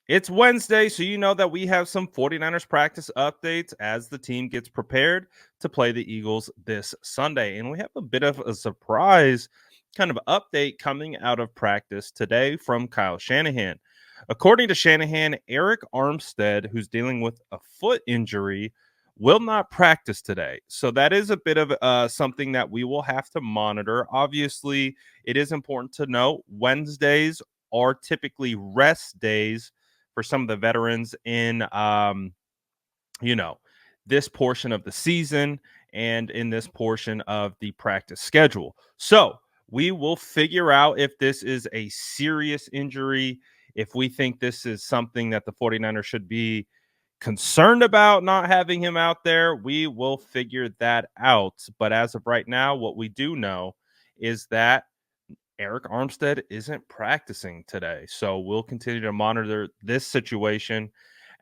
It's Wednesday, so you know that we have some 49ers practice updates as the team gets prepared to play the Eagles this Sunday. And we have a bit of a surprise kind of update coming out of practice today from Kyle Shanahan. According to Shanahan, Arik Armstead, who's dealing with a foot injury, will not practice today. So that is a bit of something that we will have to monitor. Obviously, it is important to note Wednesdays are typically rest days for some of the veterans in you know this portion of the season and in this portion of the practice schedule. So we will figure out if this is a serious injury, if we think this is something that the 49ers should be concerned about not having him out there. We will figure that out. But as of right now, what we do know is that Arik Armstead isn't practicing today. So we'll continue to monitor this situation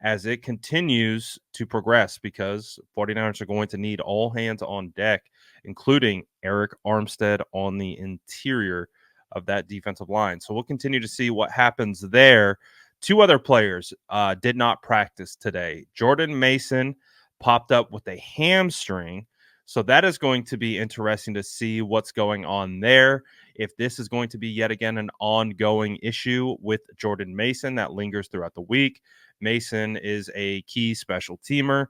as it continues to progress because 49ers are going to need all hands on deck, including Arik Armstead on the interior of that defensive line. So we'll continue to see what happens there. Two other players did not practice today. Jordan Mason popped up with a hamstring. So that is going to be interesting to see what's going on there. If this is going to be yet again an ongoing issue with Jordan Mason that lingers throughout the week. Mason is a key special teamer.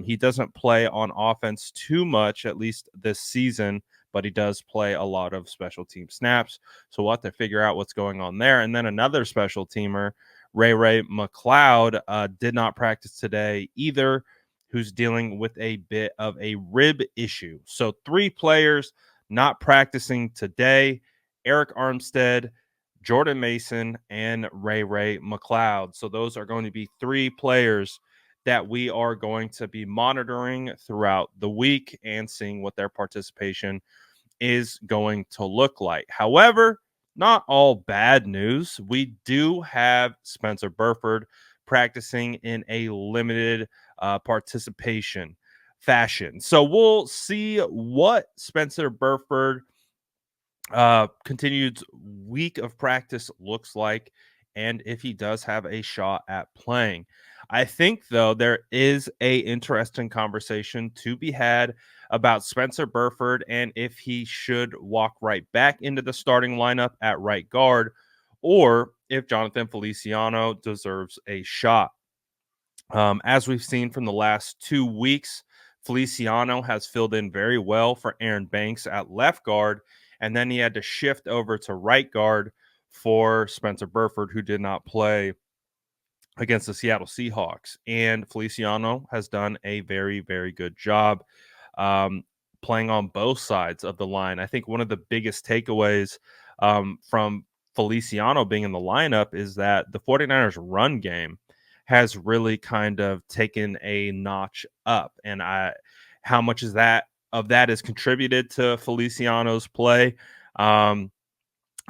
He doesn't play on offense too much, at least this season, but he does play a lot of special team snaps. So we'll have to figure out what's going on there. And then another special teamer, Ray McLeod, did not practice today either, who's dealing with a bit of a rib issue. So three players not practicing today: Arik Armstead, Jordan Mason, and Ray McLeod. So those are going to be three players that we are going to be monitoring throughout the week and seeing what their participation is going to look like. However, not all bad news. We do have Spencer Burford practicing in a limited participation fashion. So we'll see what Spencer Burford continued week of practice looks like and if he does have a shot at playing. I think though there is a interesting conversation to be had about Spencer Burford and if he should walk right back into the starting lineup at right guard or if Jonathan Feliciano deserves a shot. As we've seen from the last 2 weeks, Feliciano has filled in very well for Aaron Banks at left guard, and then he had to shift over to right guard for Spencer Burford, who did not play against the Seattle Seahawks. And Feliciano has done a very, very good job um, playing on both sides of the line. I think one of the biggest takeaways from Feliciano being in the lineup is that the 49ers run game has really kind of taken a notch up. And how much is that of that is contributed to Feliciano's play? I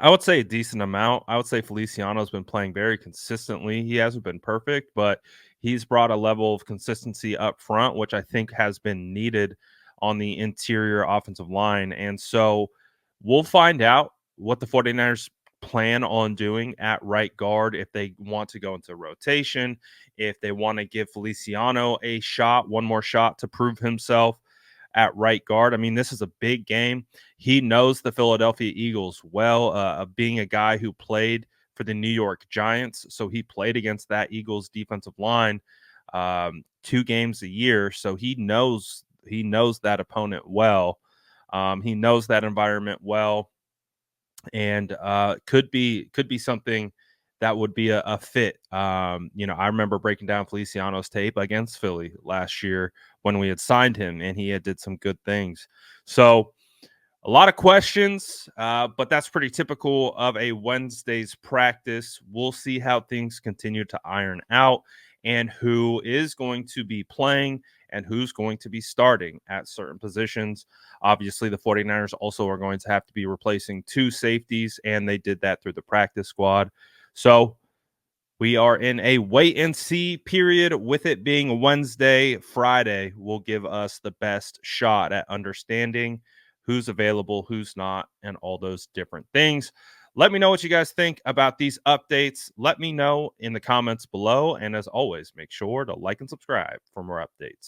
would say a decent amount. I would say Feliciano's been playing very consistently. He hasn't been perfect, but he's brought a level of consistency up front, which I think has been needed on the interior offensive line. And so we'll find out what the 49ers plan on doing at right guard, if they want to go into rotation, if they want to give Feliciano a shot, one more shot to prove himself at right guard. I mean, this is a big game. He knows the Philadelphia Eagles well, being a guy who played for the New York Giants. So he played against that Eagles defensive line 2 games a year. So he knows that opponent well. He knows that environment well, and could be something that would be a fit. I remember breaking down Feliciano's tape against Philly last year when we had signed him, and he had did some good things. So a lot of questions, but that's pretty typical of a Wednesday's practice. We'll see how things continue to iron out and who is going to be playing and who's going to be starting at certain positions. Obviously, the 49ers also are going to have to be replacing 2 safeties, and they did that through the practice squad. So we are in a wait and see period. With it being Wednesday, Friday will give us the best shot at understanding who's available, who's not, and all those different things. Let me know what you guys think about these updates. Let me know in the comments below. And as always, make sure to like and subscribe for more updates.